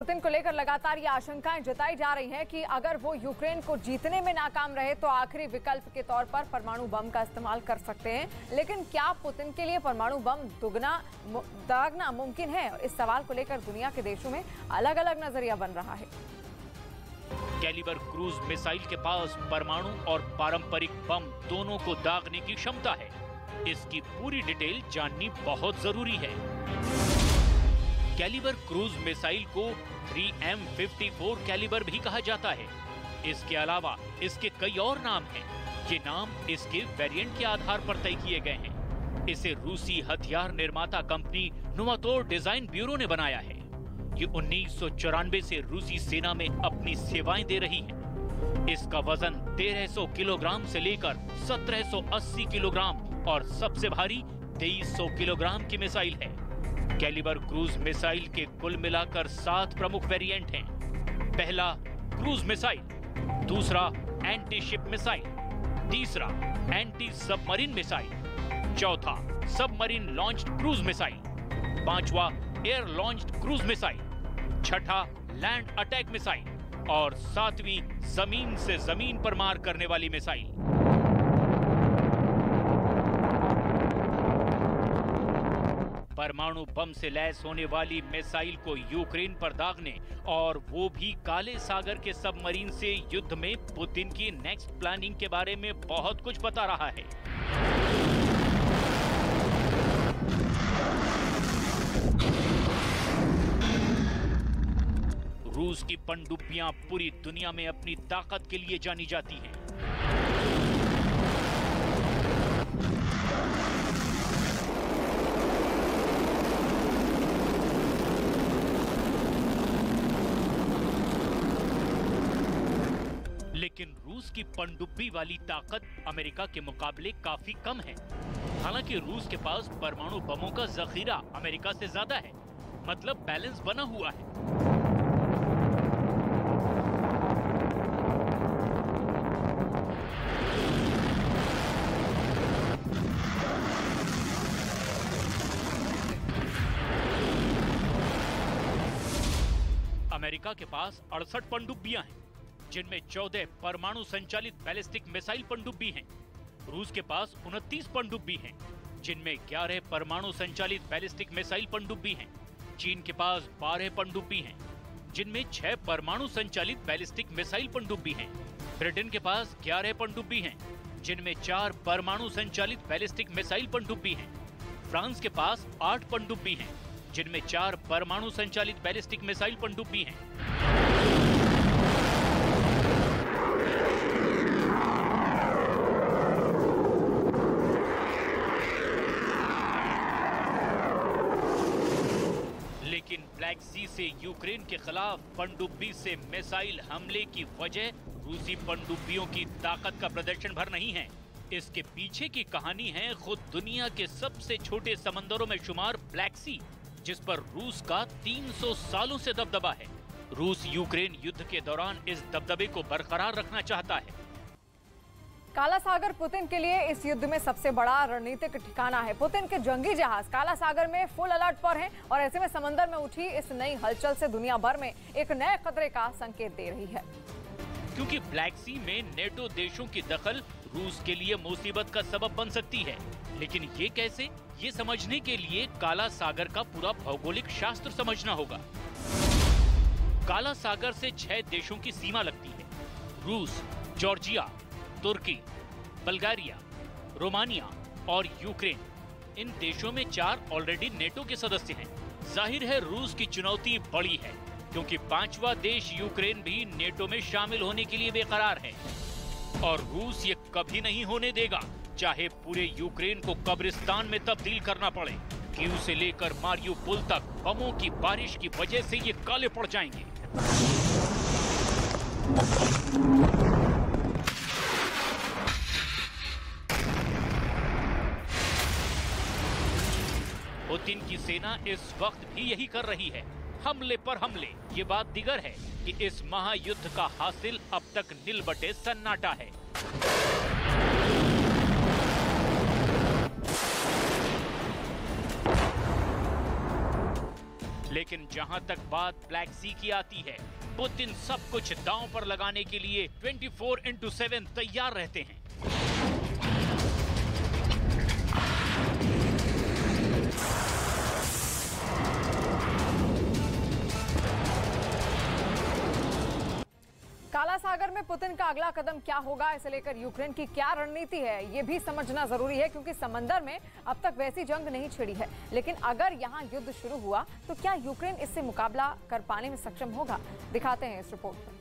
Putin को लेकर लगातार ये आशंकाएं जताई जा रही हैं कि अगर वो यूक्रेन को जीतने में नाकाम रहे तो आखिरी विकल्प के तौर पर परमाणु बम का इस्तेमाल कर सकते हैं। लेकिन क्या पुतिन के लिए परमाणु बम दागना मुमकिन है? इस सवाल को लेकर दुनिया के देशों में अलग अलग नजरिया बन रहा है। कैलिबर क्रूज मिसाइल के पास परमाणु और पारंपरिक बम दोनों को दागने की क्षमता है। इसकी पूरी डिटेल जाननी बहुत जरूरी है। कैलिबर क्रूज मिसाइल को 3M54 कैलिबर भी कहा जाता है। इसके अलावा इसके कई और नाम हैं। ये नाम इसके वेरिएंट के आधार पर तय किए गए हैं। इसे रूसी हथियार निर्माता कंपनी नोवातोर डिजाइन ब्यूरो ने बनाया है। ये 1994 से रूसी सेना में अपनी सेवाएं दे रही है। इसका वजन 1300 किलोग्राम से लेकर 1780 किलोग्राम और सबसे भारी 2300 किलोग्राम की मिसाइल है। कैलिबर क्रूज मिसाइल के कुल मिलाकर 7 प्रमुख वेरिएंट हैं। पहला क्रूज मिसाइल, दूसरा एंटी शिप मिसाइल, तीसरा एंटी सबमरीन मिसाइल, चौथा सबमरीन लॉन्च्ड क्रूज मिसाइल, पांचवा एयर लॉन्च्ड क्रूज मिसाइल, छठा लैंड अटैक मिसाइल और सातवीं जमीन से जमीन पर मार करने वाली मिसाइल। परमाणु बम से लैस होने वाली मिसाइल को यूक्रेन पर दागने और वो भी काले सागर के सबमरीन से युद्ध में पुतिन की नेक्स्ट प्लानिंग के बारे में बहुत कुछ बता रहा है। रूस की पनडुब्बियां पूरी दुनिया में अपनी ताकत के लिए जानी जाती हैं। लेकिन रूस की पनडुब्बी वाली ताकत अमेरिका के मुकाबले काफी कम है। हालांकि रूस के पास परमाणु बमों का जखीरा अमेरिका से ज्यादा है, मतलब बैलेंस बना हुआ है। अमेरिका के पास 68 पनडुब्बियां हैं, जिनमें 14 परमाणु संचालित बैलिस्टिक मिसाइल पनडुब्बी हैं। रूस के पास 29 पनडुब्बी हैं, जिनमें 11 परमाणु संचालित बैलिस्टिक मिसाइल पनडुब्बी हैं। चीन के पास 12 पनडुब्बी हैं, जिनमें 6 परमाणु संचालित बैलिस्टिक मिसाइल पनडुब्बी हैं। ब्रिटेन के पास 11 पनडुब्बी हैं, जिनमें 4 परमाणु संचालित बैलिस्टिक मिसाइल पनडुब्बी हैं। फ्रांस के पास 8 पनडुब्बी हैं, जिनमें 4 परमाणु संचालित बैलिस्टिक मिसाइल पनडुब्बी हैं। लेकिन ब्लैक सी से यूक्रेन के खिलाफ पनडुब्बी से मिसाइल हमले की वजह रूसी पनडुब्बियों की ताकत का प्रदर्शन भर नहीं है। इसके पीछे की कहानी है खुद दुनिया के सबसे छोटे समंदरों में शुमार ब्लैक सी, जिस पर रूस का 300 सालों से दबदबा है। रूस यूक्रेन युद्ध के दौरान इस दबदबे को बरकरार रखना चाहता है। काला सागर पुतिन के लिए इस युद्ध में सबसे बड़ा रणनीतिक ठिकाना है। पुतिन के जंगी जहाज काला सागर में फुल अलर्ट पर हैं और ऐसे में समंदर में उठी इस नई हलचल से दुनिया भर में एक नए खतरे का संकेत दे रही है। क्योंकि ब्लैक सी में नेटो देशों की दखल रूस के लिए मुसीबत का सबब बन सकती है। लेकिन ये कैसे, ये समझने के लिए काला सागर का पूरा भौगोलिक शास्त्र समझना होगा। काला सागर से 6 देशों की सीमा लगती है। रूस, जॉर्जिया, तुर्की, बल्गारिया, रोमानिया और यूक्रेन। इन देशों में 4 ऑलरेडी नेटो के सदस्य हैं। जाहिर है रूस की चुनौती बड़ी है, क्योंकि 5वां देश यूक्रेन भी नेटो में शामिल होने के लिए बेकरार है। और रूस ये कभी नहीं होने देगा, चाहे पूरे यूक्रेन को कब्रिस्तान में तब्दील करना पड़े। कीव से लेकर मारियुपोल तक बमों की बारिश की वजह से ये काले पड़ जाएंगे। पुतिन की सेना इस वक्त भी यही कर रही है, हमले पर हमले। ये बात दिगर है कि इस महायुद्ध का हासिल अब तक नील बटे सन्नाटा है। लेकिन जहां तक बात ब्लैक सी की आती है, पुतिन सब कुछ दांव पर लगाने के लिए 24/7 तैयार रहते हैं। काला सागर में पुतिन का अगला कदम क्या होगा, इसे लेकर यूक्रेन की क्या रणनीति है, ये भी समझना जरूरी है, क्योंकि समंदर में अब तक वैसी जंग नहीं छिड़ी है। लेकिन अगर यहां युद्ध शुरू हुआ तो क्या यूक्रेन इससे मुकाबला कर पाने में सक्षम होगा, दिखाते हैं इस रिपोर्ट में।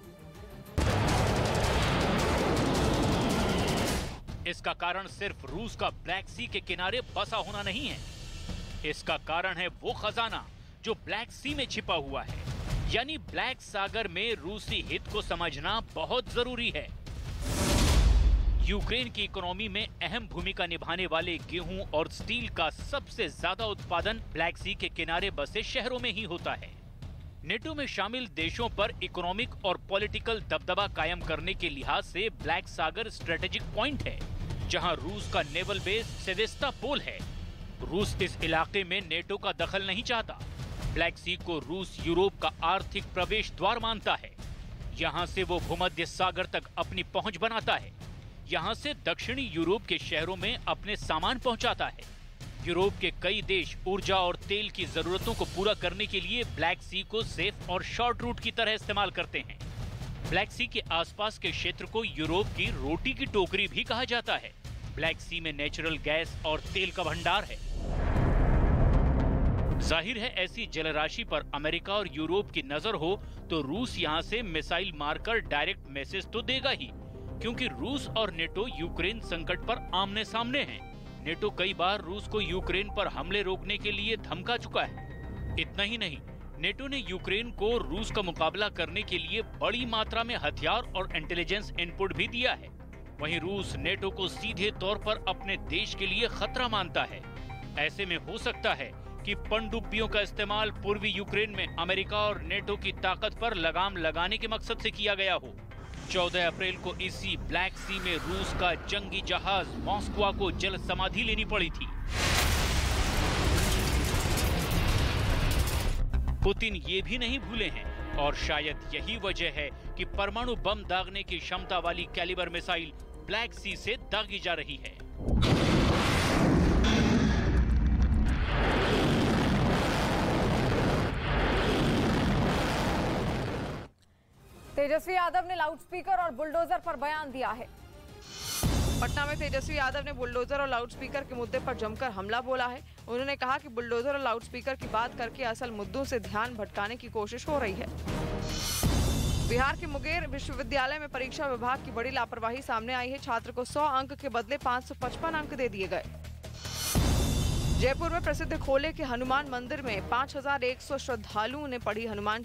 इसका कारण सिर्फ रूस का ब्लैक सी के किनारे बसा होना नहीं है। इसका कारण है वो खजाना जो ब्लैक सी में छिपा हुआ है। यानी ब्लैक सागर में रूसी हित को समझना बहुत जरूरी है। यूक्रेन की इकोनॉमी में अहम भूमिका निभाने वाले गेहूं और स्टील का सबसे ज्यादा उत्पादन ब्लैक सी के किनारे बसे शहरों में ही होता है। नेटो में शामिल देशों पर इकोनॉमिक और पॉलिटिकल दबदबा कायम करने के लिहाज से ब्लैक सागर स्ट्रेटेजिक पॉइंट है, जहां रूस का नेवल बेस सेवेस्टोपोल है। रूस इस इलाके में नेटो का दखल नहीं चाहता। ब्लैक सी को रूस यूरोप का आर्थिक प्रवेश द्वार मानता है। यहाँ से वो भूमध्य सागर तक अपनी पहुंच बनाता है। यहाँ से दक्षिणी यूरोप के शहरों में अपने सामान पहुंचाता है। यूरोप के कई देश ऊर्जा और तेल की जरूरतों को पूरा करने के लिए ब्लैक सी को सेफ और शॉर्ट रूट की तरह इस्तेमाल करते हैं। ब्लैक सी के आसपास के क्षेत्र को यूरोप की रोटी की टोकरी भी कहा जाता है। ब्लैक सी में नेचुरल गैस और तेल का भंडार है। जाहिर है ऐसी जलराशि पर अमेरिका और यूरोप की नजर हो तो रूस यहां से मिसाइल मारकर डायरेक्ट मैसेज तो देगा ही, क्योंकि रूस और नेटो यूक्रेन संकट पर आमने सामने हैं। नेटो कई बार रूस को यूक्रेन पर हमले रोकने के लिए धमका चुका है। इतना ही नहीं, नेटो ने यूक्रेन को रूस का मुकाबला करने के लिए बड़ी मात्रा में हथियार और इंटेलिजेंस इनपुट भी दिया है। वहीं रूस नेटो को सीधे तौर पर अपने देश के लिए खतरा मानता है। ऐसे में हो सकता है कि पनडुब्बियों का इस्तेमाल पूर्वी यूक्रेन में अमेरिका और नेटो की ताकत पर लगाम लगाने के मकसद से किया गया हो। 14 अप्रैल को इसी ब्लैक सी में रूस का जंगी जहाज मॉस्को को जल समाधि लेनी पड़ी थी। पुतिन ये भी नहीं भूले हैं, और शायद यही वजह है कि परमाणु बम दागने की क्षमता वाली कैलिबर मिसाइल ब्लैक सी से दागी जा रही है। तेजस्वी यादव ने लाउडस्पीकर और बुलडोजर पर बयान दिया है। पटना में तेजस्वी यादव ने बुलडोजर और लाउडस्पीकर के मुद्दे पर जमकर हमला बोला है। उन्होंने कहा कि बुलडोजर और लाउडस्पीकर की बात करके असल मुद्दों से ध्यान भटकाने की कोशिश हो रही है। बिहार के मुंगेर विश्वविद्यालय में परीक्षा विभाग की बड़ी लापरवाही सामने आई है। छात्र को 100 अंक के बदले 555 अंक दे दिए गए। जयपुर में प्रसिद्ध खोले के हनुमान मंदिर में 5100 श्रद्धालुओं ने पढ़ी हनुमान